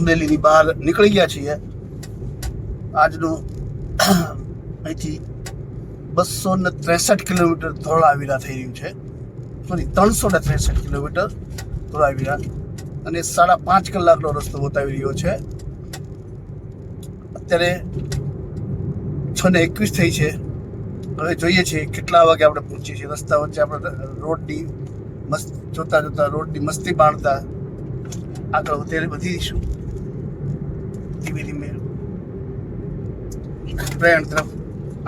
અમરેલીની બહાર નીકળી ગયા છીએ. આજનું અહીંથી 263 કિલોમીટર ધોળાવીરા થઈ રહ્યું છે. સોરી, 363 કિલોમીટર ધોળાવીરા, અને 5.5 કલાકનો રસ્તો બતાવી રહ્યો છે. અત્યારે 6:21 થઈ છે. હવે જોઈએ છીએ કેટલા વાગે આપણે પહોંચીએ છીએ. રસ્તા વચ્ચે આપણે રોડની જોતા રોડની મસ્તી માણતા આગળ વધીશું. ધીમે ધીમે પ્રયાણ તરફ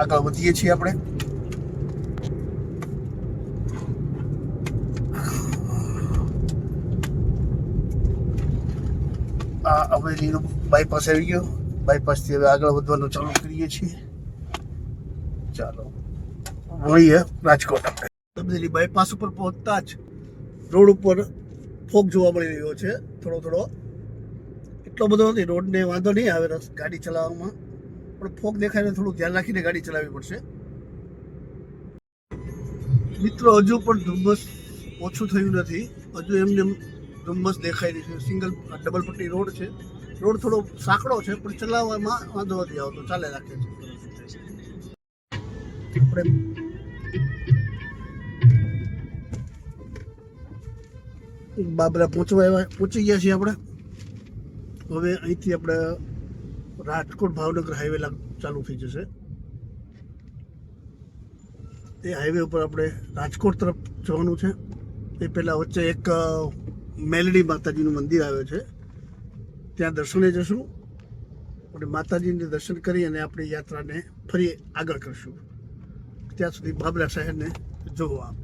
આગળ વધીએ છીએ આપણે. આ અમરેલીનો બાયપાસ આવી ગયો. બાયપાસથી હવે આગળ વધવાનું ચાલુ કરીએ છીએ. ચાલો મળીએ રાજકોટ. આપણે અમરેલી બાયપાસ ઉપર પહોંચતા જ રોડ ઉપર ફોગ જોવા મળી રહ્યો છે. થોડો એટલો બધો નથી. રોડને વાંધો નહીં આવે ગાડી ચલાવવામાં, પણ ફોગ દેખાય ને થોડું ધ્યાન રાખીને ગાડી ચલાવવી પડશે. મિત્રો, હજુ પણ ધુમ્મસ ઓછું થયું નથી. હજુ એમને ધુમ્મસ દેખાઈ રહ્યું છે. સિંગલ ડબલ પટ્ટી રોડ છે. રોડ થોડો સાંકડો છે, પણ ચલાવવામાં વાંધો નથી આવતો, ચાલે રાખે છે. આપણે બાબરા પહોંચી ગયા છીએ. આપણે હવે અહીંથી આપણે રાજકોટ ભાવનગર હાઈવે ચાલુ થઈ જશે. એ હાઈવે ઉપર આપણે રાજકોટ તરફ જવાનું છે. એ પહેલાં વચ્ચે એક મેલડી માતાજીનું મંદિર આવે છે, ત્યાં દર્શને જશું અને માતાજીને દર્શન કરી અને આપણી યાત્રાને ફરી આગળ કરશું. ત્યાં સુધી બાબરા શહેરને જોવો આપ.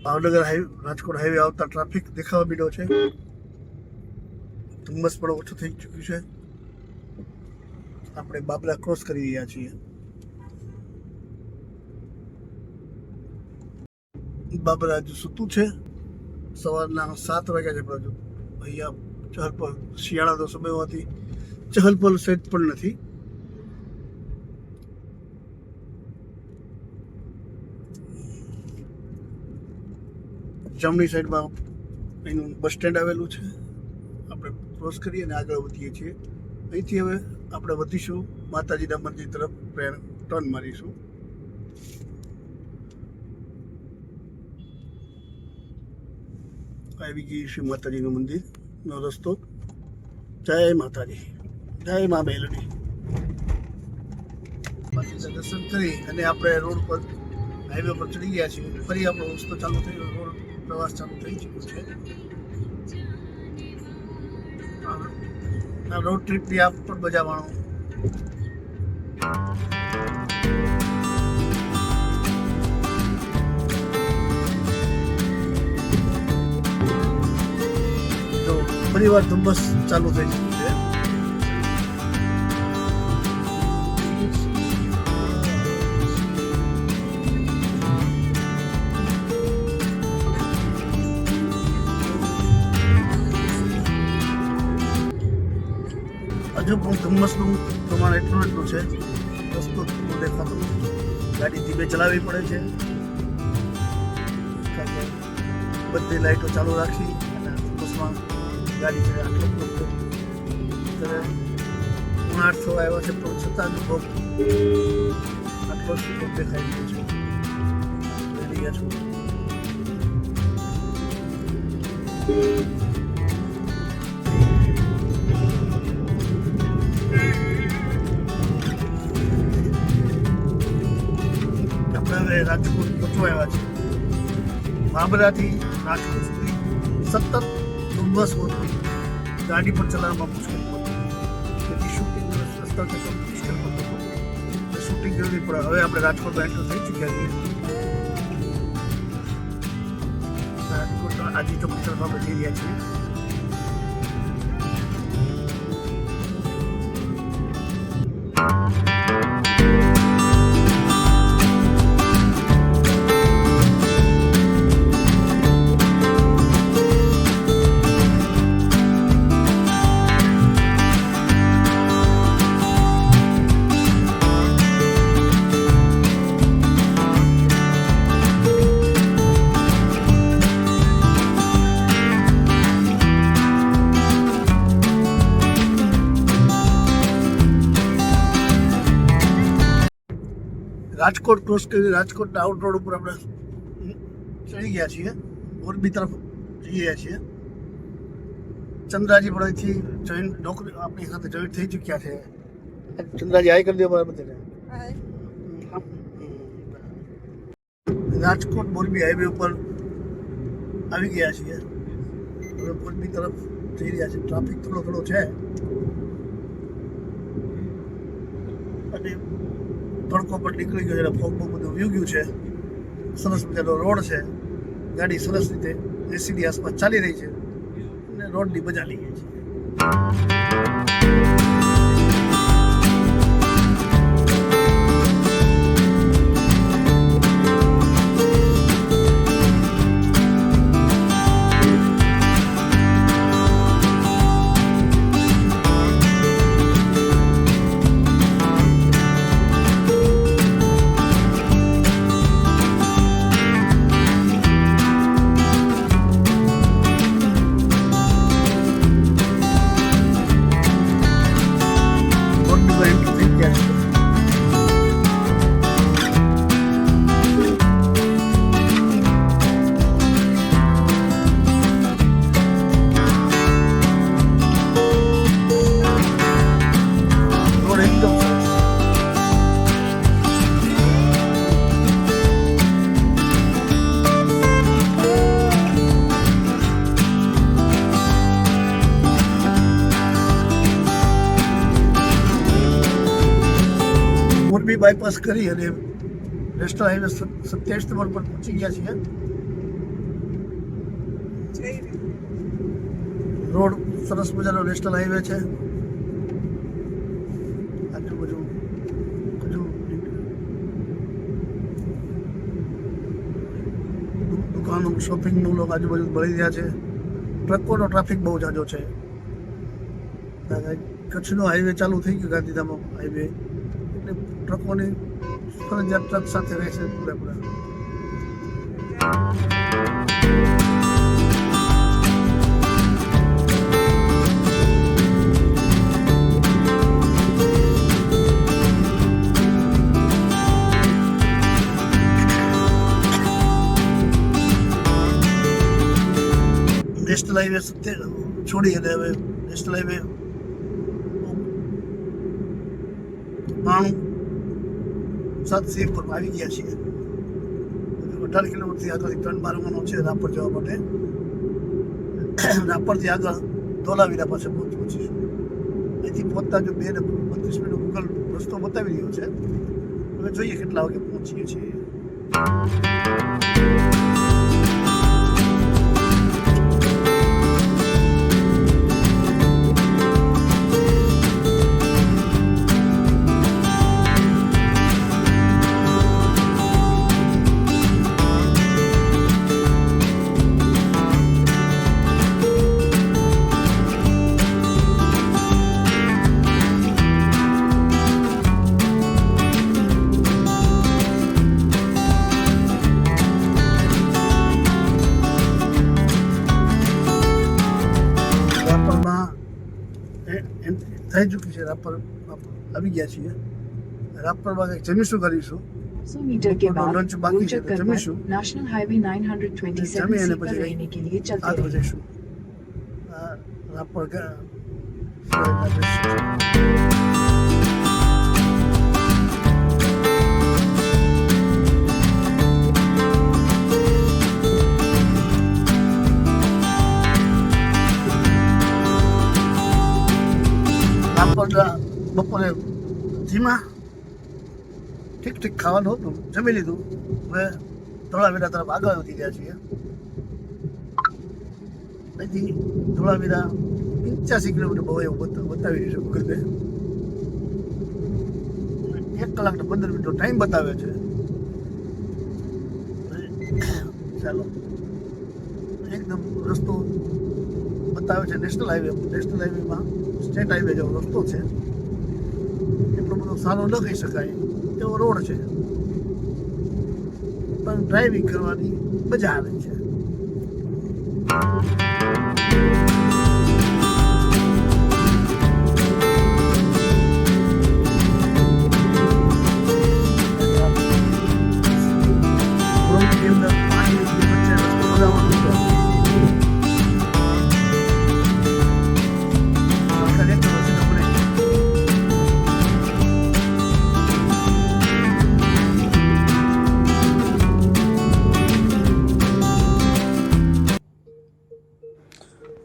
ભાવનગર રાજકોટ હાઈવે આવતા ટ્રાફિક દેખાવા માંડ્યો છે. ધુમ્મસ પણ ઓછું થઈ ચૂક્યું છે. આપણે બાબરા ક્રોસ કરી રહ્યા છીએ. બાબરા હજુ સૂતું છે. સવારના 7 વાગ્યા છે, પણ હજુ અહીંયા ચહલપહલ, શિયાળાનો સમય હોવાથી ચહલપહલ સહેજ પણ નથી. જમણી સાઈડમાં એનું બસ સ્ટેન્ડ આવેલું છે. આપણે ક્રોસ કરી અને આગળ વધીએ છીએ. અહીંથી હવે આપણે વધીશું માતાજીના મંદિર તરફ, ટર્ન મારીશું. આવી ગઈ છે માતાજીનું મંદિરનો રસ્તો. જય માતાજી, જય મા મેલડી. માતાજીના દર્શન કરી અને આપણે રોડ પર હાઈવે પર ચડી ગયા છીએ. ફરી આપણો રસ્તો ચાલુ થયો, રોડ પ્રવાસ ચાલુ થઈ ચૂક્યો છે. આ રોડ ટ્રીપની આપ પણ મજા માણો. તો ફરી વાર ધુમ્મસ ચાલુ થઈ ચૂક્યું છે. હજુ પણ ધુમ્મસનું પ્રમાણ એટલું છે. રસ્તો દેખાતો ગાડી ધીમે ચલાવવી પડે છે. બધી લાઈટો ચાલુ રાખી અને ધુમ્મસમાં ગાડી છે. આટલો અત્યારે 8:30 આવ્યા છે, પણ છતાં જ આટલો જ દેખાઈ રહ્યો છે. જોઈ રહ્યા છો. રાજકોટ પહોંચવા આવ્યા છે. બાબરાથી રાજકોટ સુધી સતત ધુમ્મસ હોતી ગાડી પર ચલાવવામાં મુશ્કેલ પડતી. તેથી શૂટિંગ રસ્તા મુશ્કેલ પડતો. શૂટિંગ કરવી પડે. હવે આપણે રાજકોટમાં એન્ટર થઈ ચૂક્યા છીએ. રાજકોટ આજી ચોક તરફ આપણે જઈ રહ્યા છીએ. રાજકોટ ક્રોસ કરી રાજકોટના આઉટ રોડ ઉપર આપણે ચડી ગયા છીએ. મોરબી તરફ જઈ રહ્યા છીએ. ચંદ્રાજી પણ અહીંથી જોઈન નોકરી આપણી સાથે જોઈન થઈ ચૂક્યા છે. ચંદ્રાજી હાઈ કરી દો બરાબર બધાને. રાજકોટ મોરબી હાઈવે ઉપર આવી ગયા છીએ. હવે મોરબી તરફ જઈ રહ્યા છીએ. ટ્રાફિક થોડો થોડો છે અને તડકો પણ નીકળી ગયો છે. ફોગ બહુ બધું વ્યૂ ગયું છે. સરસ મજાનો રોડ છે. ગાડી સરસ રીતે 80ની આસપાસ ચાલી રહી છે અને રોડની મજા લઈ ગઈ છે. મોરબી બાયપાસ કરી અને નેશનલ હાઈવે 27 નંબર પર પહોંચી ગયા છીએ. રોડ સરસ મજાનો નેશનલ હાઈવે છે. આજુબાજુ હજુ દુકાનો શોપિંગ મોલો આજુબાજુ મળી રહ્યા છે. ટ્રકોનો ટ્રાફિક બહુ જાજો છે. કચ્છનો હાઈવે ચાલુ થઈ ગયો, ગાંધીધામ હાઈવે, એટલે ટ્રકોની ફરજિયાત ટ્રક સાથે રહેશે પૂરેપૂરા. નેશનલ હાઈવે છોડી અને હવે નેશનલ હાઈવે 92 પર આવી ગયા છીએ. 18 કિલોમીટરથી આગળ ટર્ન મારવાનો છે રાપર જવા માટે. રાપરથી આગળ ધોલાવીરા પાસે પહોંચીશું. અહીંથી પહોંચતા જો 2 ને 32 મિનિટ ગૂગલ રસ્તો બતાવી રહ્યો છે. હવે જોઈએ કેટલા વાગે પહોંચીએ છીએ. થઈ ચૂકી છે. રાપર આવી ગયા છીએ. રાપરમાં કંઈક જમીશું કરીશું. 100 मीटर के बाद लंच बाकी है तो जमीशु नेशनल हाईवे 927 जमी से અને पर પછી रहने के लिए चलते આગળ रहें। જઈશું. રાપર બપોરે ધીમા ઠીક ઠીક ખાવાનું હતું, જમી લીધું. હવે ધોળાવીરા તરફ આગળ વધી ગયા છીએ. અહીંથી ધોળાવીરા 85 કિલોમીટર બહુ એવું બતાવી રહ્યું છે ગૂગલ પે. 1 કલાક ને 15 મિનિટનો ટાઈમ બતાવે છે. ચાલો, એકદમ રસ્તો બતાવે છે નેશનલ હાઈવે. નેશનલ હાઈવેમાં સ્ટેટ હાઈવે જેવો રસ્તો છે. એટલો બધો સારો ન કહી શકાય એવો રોડ છે, પણ ડ્રાઇવિંગ કરવાની મજા આવે છે.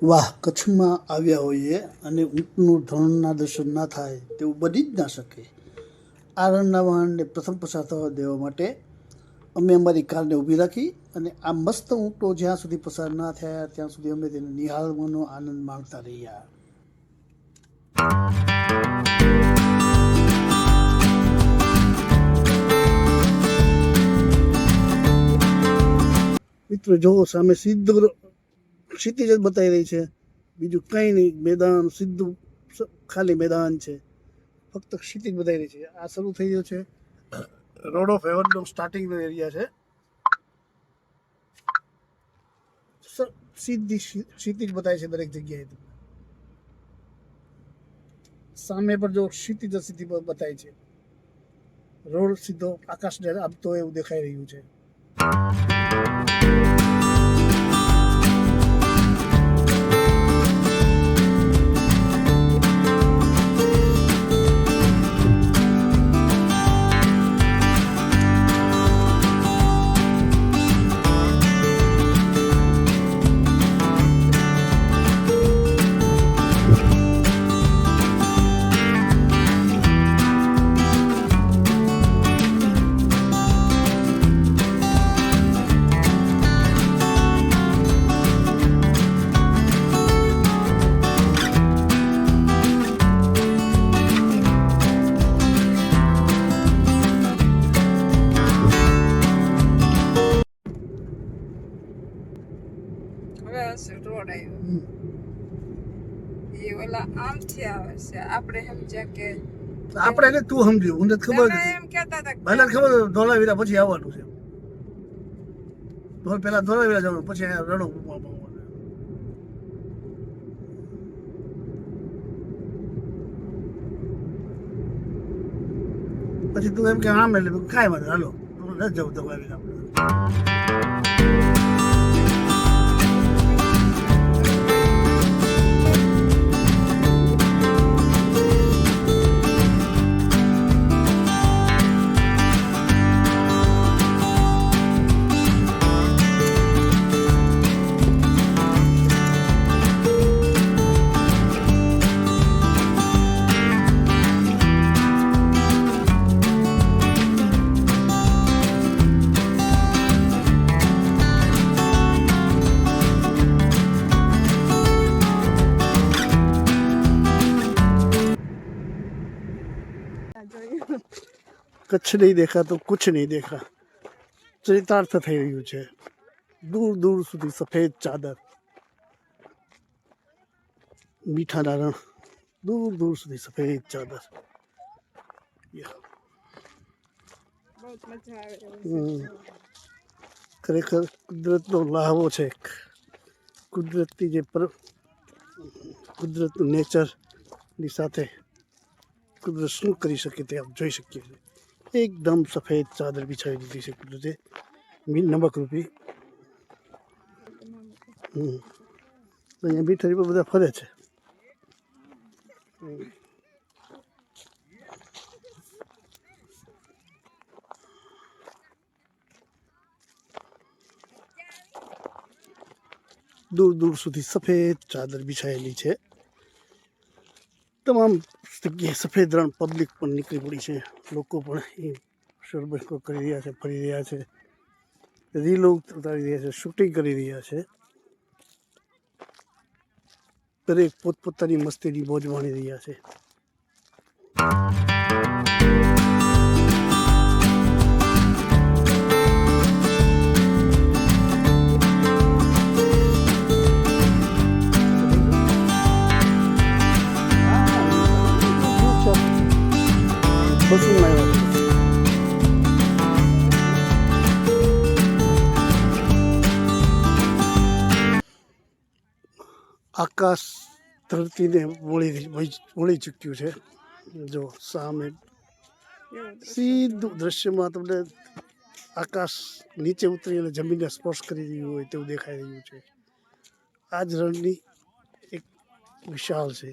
વાહ, કચ્છમાં આવ્યા હોઈએ અને ઊંટનું રણના દર્શન ના થાય તેવું બની જ ના શકે. આ રણના વાહનને પ્રથમ પસાર થવા દેવા માટે અમે અમારી કારને ઊભી રાખી અને આ મસ્ત ઊંટો જ્યાં સુધી પસાર ના થયા ત્યાં સુધી અમે તેને નિહાળવાનો આનંદ માણતા રહ્યા. મિત્રો જો સામે સીધું ક્ષિતિજ જ બતાવી રહી છે, બીજું કંઈ નહીં. મેદાન સીધું ખાલી મેદાન છે, ફક્ત ક્ષિતિજ બતાવી રહી છે. આ શરૂ થઈ ગયો છે રોડ ઓફ હેવનનો સ્ટાર્ટિંગનો એરિયા છે. સીધી ક્ષિતિજ બતાવે છે દરેક જગ્યાએ. સામે પર જો ક્ષિતિજ સીધી બતાય છે, રોડ સીધો આકાશને આપતો એવું દેખાઈ રહ્યું છે. રોડ આવ્યો એ ઓલા આમથી આવે છે. આપણે સમજ્યા કે આપણે ને તું સમજ્યું, મને ખબર તમે હતી. એમ કહેતા હતા મને ખબર હતી ધોળાવીરા પછી આવવાનું છે. પહેલા ધોળાવીરા જવાનું, પછી અહીંયા રણો. પછી તું એમ કે આમ એટલે કાંઈ વાંધો હાલો નથી જવું ધોળાવીરા. કચ્છ નહીં દેખા તો કુછ નહીં દેખા ચરિતાર્થ થઈ રહ્યું છે. દૂર દૂર સુધી સફેદ ચાદર, મીઠાના રણ, દૂર દૂર સુધી સફેદ ચાદર. બહુ મજા આવે. ખરેખર કુદરતનો લહાવો છે. કુદરતની જે કુદરતનું નેચરની સાથે કુદરત શું કરી શકે તે આપ જોઈ શકીએ છીએ. એકદમ સફેદ ચાદર બિછાવી દીધી છે કુદરતે, નમક રૂપી. અહીંયા મીઠારી પર બધા ફરે છે. દૂર દૂર સુધી સફેદ ચાદર બિછાયેલી છે. તમામ જગ્યાએ સફેદ રણ, પબ્લિક પણ નીકળી પડી છે. લોકો પણ એ શોરબકો કરી રહ્યા છે, ફરી રહ્યા છે, રીલો ઉતારી રહ્યા છે, શૂટિંગ કરી રહ્યા છે. દરેક પોતપોતાની મસ્તીની મોજ માણી રહ્યા છે. આકાશ ધરતીને વળી ચૂક્યું છે. જો સામે સીધું દ્રશ્યમાં તમને આકાશ નીચે ઉતરી અને જમીનને સ્પર્શ કરી રહ્યું હોય તેવું દેખાઈ રહ્યું છે. આ જ રણની એક વિશાળ છે.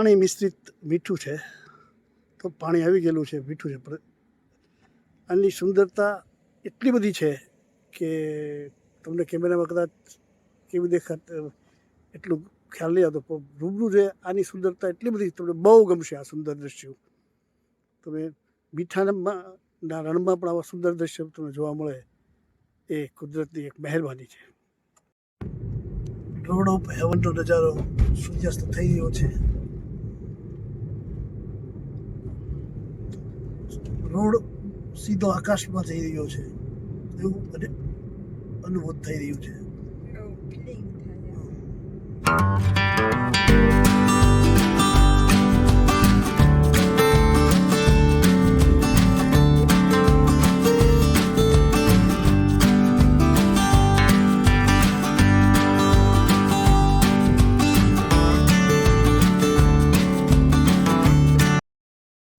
પાણી મિશ્રિત મીઠું છે, તો પાણી આવી ગયેલું છે, મીઠું છે, પણ આની સુંદરતા એટલી બધી છે કે તમને કેમેરામાં કદાચ કેવું દેખાત એટલું ખ્યાલ નહીં આવતો, પણ રૂબરૂ છે આની સુંદરતા એટલી બધી તમને બહુ ગમશે. આ સુંદર દ્રશ્યો તમે મીઠાના રણમાં પણ આવા સુંદર દ્રશ્યો તમને જોવા મળે, એ કુદરતની એક મહેરબાની છે. રોડ ઓફ હેવનનો નજારો સૂર્યાસ્ત થઈ રહ્યો છે. રોડ સીધો આકાશમાં જઈ રહ્યો છે એવું મને અનુભવ થઈ રહ્યું છે. એવું ફિલિંગ થાય.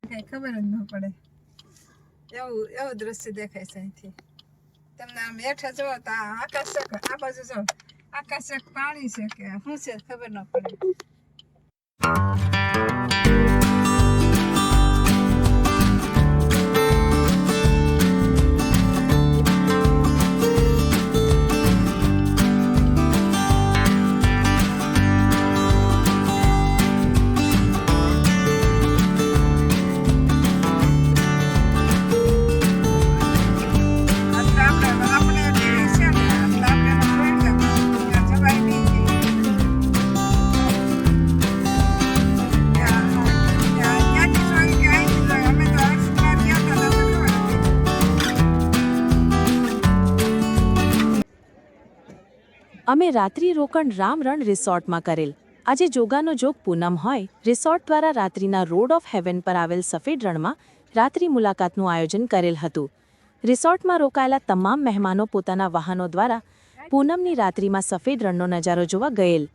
કઈ ખબર જ ન પડે, એવું દ્રશ્ય દેખાય છે અહીંથી. તમને આમ હેઠા જોવો તો આ આકાશ છે કે આ બાજુ જો આકાશ છે કે પાણી છે કે શું છે ખબર ન પડે. અમે રાત્રિ રોકાણ રામરણ રિસોર્ટમાં કરેલ. આજે જોગાનો જોગ પૂનમ હોય, રિસોર્ટ દ્વારા રાત્રિના રોડ ઓફ હેવન પર આવેલ સફેદ રણમાં રાત્રિ મુલાકાતનું આયોજન કરેલ હતું. રિસોર્ટમાં રોકાયેલા તમામ મહેમાનો પોતાના વાહનો દ્વારા પૂનમની રાત્રિમાં સફેદ રણનો નજારો જોવા ગયેલ.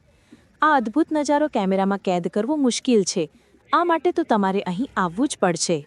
આ અદ્ભુત નજારો કેમેરામાં કેદ કરવો મુશ્કેલ છે, આ માટે તો તમારે અહીં આવવું જ પડશે.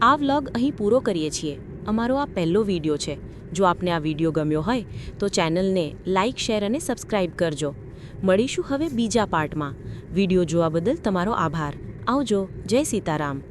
આ વ્લોગ અહીં પૂરો કરીએ છીએ. અમારો આ પહેલો વિડીયો છે. જો આપને આ વિડીયો ગમ્યો હોય તો ચેનલને લાઇક, શેર અને સબસ્ક્રાઇબ કરજો. મળીશું હવે બીજા પાર્ટમાં. વિડીયો જોવા બદલ તમારો આભાર. આવજો. જય સીતારામ.